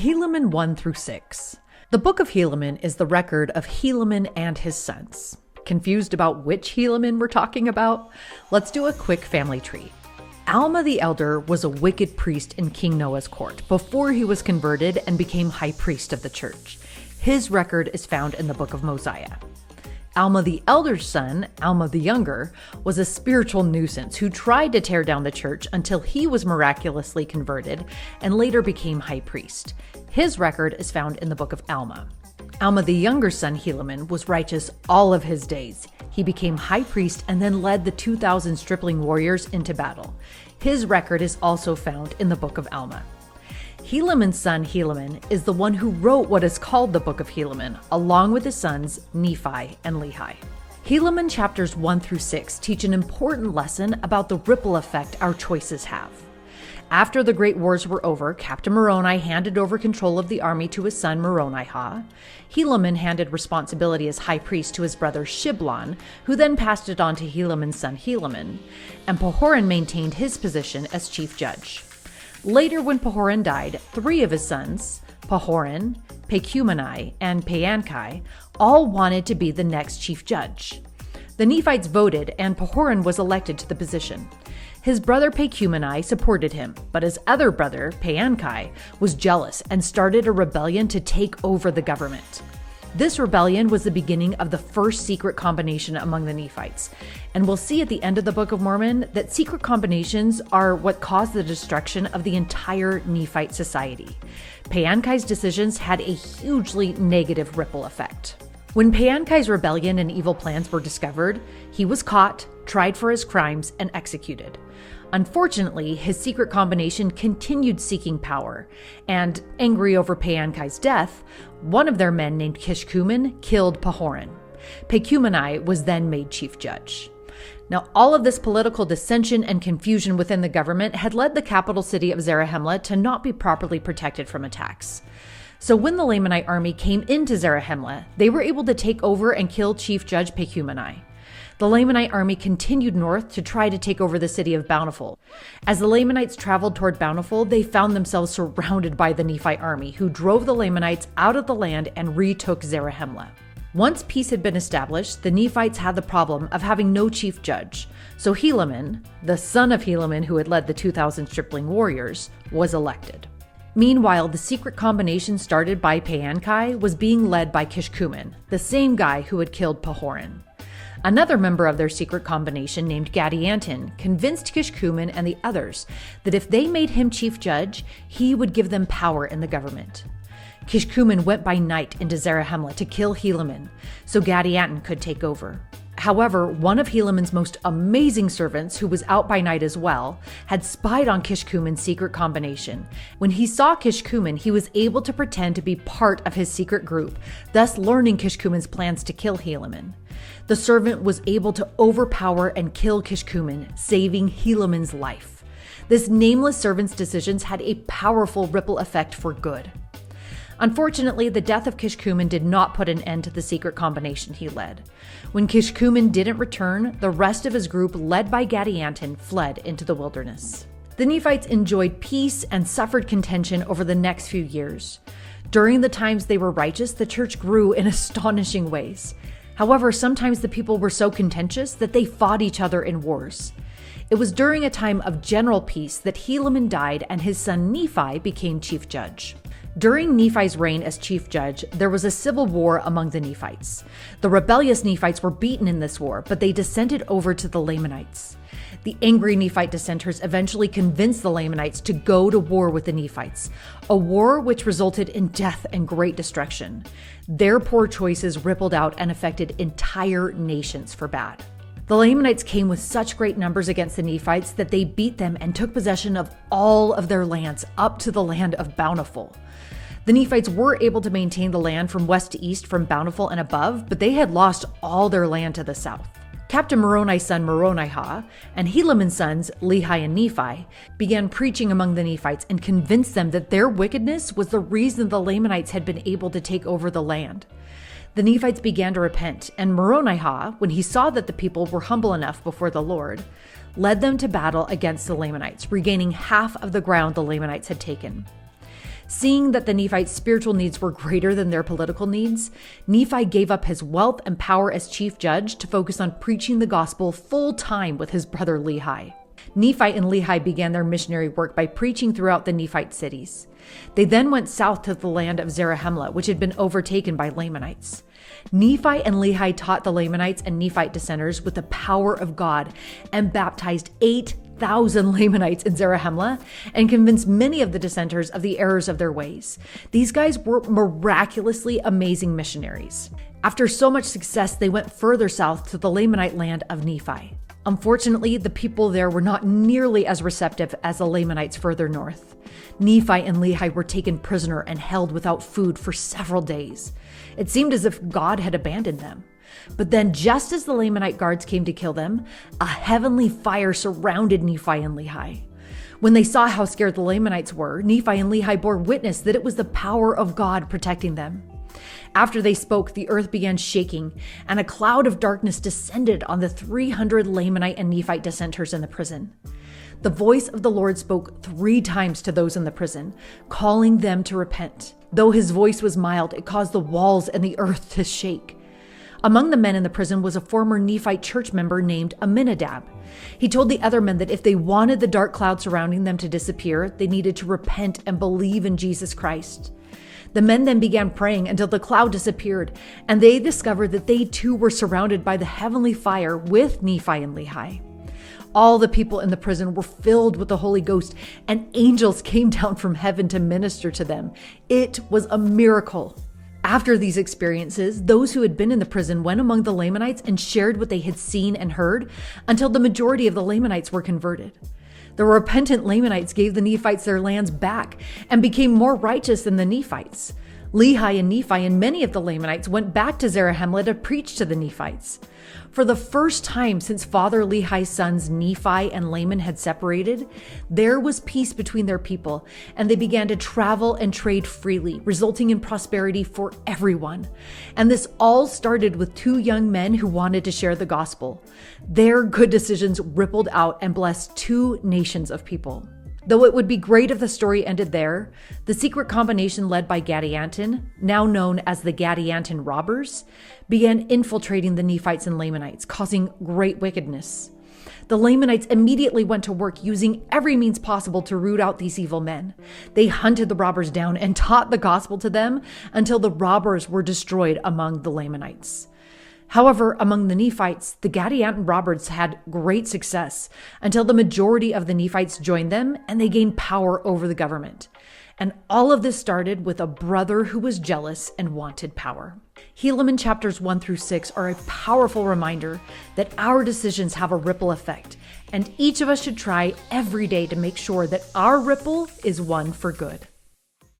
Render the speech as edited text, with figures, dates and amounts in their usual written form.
Helaman 1 through 6. The book of Helaman is the record of Helaman and his sons. Confused about which Helaman we're talking about? Let's do a quick family tree. Alma the elder was a wicked priest in King Noah's court before he was converted and became high priest of the church. His record is found in the book of Mosiah. Alma the elder's son, Alma the younger, was a spiritual nuisance who tried to tear down the church until he was miraculously converted and later became high priest. His record is found in the book of Alma. Alma the younger son, Helaman, was righteous all of his days. He became high priest and then led the 2,000 stripling warriors into battle. His record is also found in the book of Alma. Helaman's son, Helaman, is the one who wrote what is called the book of Helaman, along with his sons, Nephi and Lehi. Helaman chapters 1 through 6 teach an important lesson about the ripple effect our choices have. After the great wars were over, Captain Moroni handed over control of the army to his son Moronihah. Helaman handed responsibility as high priest to his brother Shiblon, who then passed it on to Helaman's son Helaman, and Pahoran maintained his position as chief judge. Later, when Pahoran died, 3 of his sons, Pahoran, Pechumeni, and Paankai, all wanted to be the next chief judge. The Nephites voted, and Pahoran was elected to the position. His brother Pechumeni supported him, but his other brother, Paankai, was jealous and started a rebellion to take over the government. This rebellion was the beginning of the first secret combination among the Nephites, and we'll see at the end of the Book of Mormon that secret combinations are what caused the destruction of the entire Nephite society. Paankai's decisions had a hugely negative ripple effect. When Paankai's rebellion and evil plans were discovered, he was caught, tried for his crimes, and executed. Unfortunately, his secret combination continued seeking power, and, angry over Paankai's death, one of their men named Kishkumen killed Pahoran. Pechumeni was then made chief judge. Now, all of this political dissension and confusion within the government had led the capital city of Zarahemla to not be properly protected from attacks. So when the Lamanite army came into Zarahemla, they were able to take over and kill Chief Judge Pechumeni. The Lamanite army continued north to try to take over the city of Bountiful. As the Lamanites traveled toward Bountiful, they found themselves surrounded by the Nephite army, who drove the Lamanites out of the land and retook Zarahemla. Once peace had been established, the Nephites had the problem of having no chief judge. So Helaman, the son of Helaman who had led the 2,000 stripling warriors, was elected. Meanwhile, the secret combination started by Paankai was being led by Kishkumen, the same guy who had killed Pahoran. Another member of their secret combination named Gadianton convinced Kishkumen and the others that if they made him chief judge, he would give them power in the government. Kishkumen went by night into Zarahemla to kill Helaman, so Gadianton could take over. However, one of Helaman's most amazing servants, who was out by night as well, had spied on Kishkumen's secret combination. When he saw Kishkumen, he was able to pretend to be part of his secret group, thus learning Kishkumen's plans to kill Helaman. The servant was able to overpower and kill Kishkumen, saving Helaman's life. This nameless servant's decisions had a powerful ripple effect for good. Unfortunately, the death of Kishkumen did not put an end to the secret combination he led. When Kishkumen didn't return, the rest of his group, led by Gadianton, fled into the wilderness. The Nephites enjoyed peace and suffered contention over the next few years. During the times they were righteous, the church grew in astonishing ways. However, sometimes the people were so contentious that they fought each other in wars. It was during a time of general peace that Helaman died and his son Nephi became chief judge. During Nephi's reign as chief judge, there was a civil war among the Nephites. The rebellious Nephites were beaten in this war, but they dissented over to the Lamanites. The angry Nephite dissenters eventually convinced the Lamanites to go to war with the Nephites, a war which resulted in death and great destruction. Their poor choices rippled out and affected entire nations for bad. The Lamanites came with such great numbers against the Nephites that they beat them and took possession of all of their lands up to the land of Bountiful. The Nephites were able to maintain the land from west to east from Bountiful and above, but they had lost all their land to the south. Captain Moroni's son Moronihah and Helaman's sons Lehi and Nephi began preaching among the Nephites and convinced them that their wickedness was the reason the Lamanites had been able to take over the land. The Nephites began to repent, and Moronihah, when he saw that the people were humble enough before the Lord, led them to battle against the Lamanites, regaining half of the ground the Lamanites had taken. Seeing that the Nephites' spiritual needs were greater than their political needs, Nephi gave up his wealth and power as chief judge to focus on preaching the gospel full time with his brother Lehi. Nephi and Lehi began their missionary work by preaching throughout the Nephite cities. They then went south to the land of Zarahemla, which had been overtaken by Lamanites. Nephi and Lehi taught the Lamanites and Nephite dissenters with the power of God and baptized 8,000 Lamanites in Zarahemla and convinced many of the dissenters of the errors of their ways. These guys were miraculously amazing missionaries. After so much success, they went further south to the Lamanite land of Nephi. Unfortunately, the people there were not nearly as receptive as the Lamanites further north. Nephi and Lehi were taken prisoner and held without food for several days. It seemed as if God had abandoned them. But then, just as the Lamanite guards came to kill them, a heavenly fire surrounded Nephi and Lehi. When they saw how scared the Lamanites were, Nephi and Lehi bore witness that it was the power of God protecting them. After they spoke, the earth began shaking, and a cloud of darkness descended on the 300 Lamanite and Nephite dissenters in the prison. The voice of the Lord spoke 3 times to those in the prison, calling them to repent. Though his voice was mild, it caused the walls and the earth to shake. Among the men in the prison was a former Nephite church member named Aminadab. He told the other men that if they wanted the dark cloud surrounding them to disappear, they needed to repent and believe in Jesus Christ. The men then began praying until the cloud disappeared, and they discovered that they too were surrounded by the heavenly fire with Nephi and Lehi. All the people in the prison were filled with the Holy Ghost, and angels came down from heaven to minister to them. It was a miracle. After these experiences, those who had been in the prison went among the Lamanites and shared what they had seen and heard until the majority of the Lamanites were converted. The repentant Lamanites gave the Nephites their lands back and became more righteous than the Nephites. Lehi and Nephi and many of the Lamanites went back to Zarahemla to preach to the Nephites. For the first time since Father Lehi's sons Nephi and Laman had separated, there was peace between their people, and they began to travel and trade freely, resulting in prosperity for everyone. And this all started with 2 young men who wanted to share the gospel. Their good decisions rippled out and blessed 2 nations of people. Though it would be great if the story ended there, the secret combination led by Gadianton, now known as the Gadianton robbers, began infiltrating the Nephites and Lamanites, causing great wickedness. The Lamanites immediately went to work using every means possible to root out these evil men. They hunted the robbers down and taught the gospel to them until the robbers were destroyed among the Lamanites. However, among the Nephites, the Gadianton robbers had great success until the majority of the Nephites joined them and they gained power over the government. And all of this started with a brother who was jealous and wanted power. Helaman chapters 1 through 6 are a powerful reminder that our decisions have a ripple effect, and each of us should try every day to make sure that our ripple is one for good.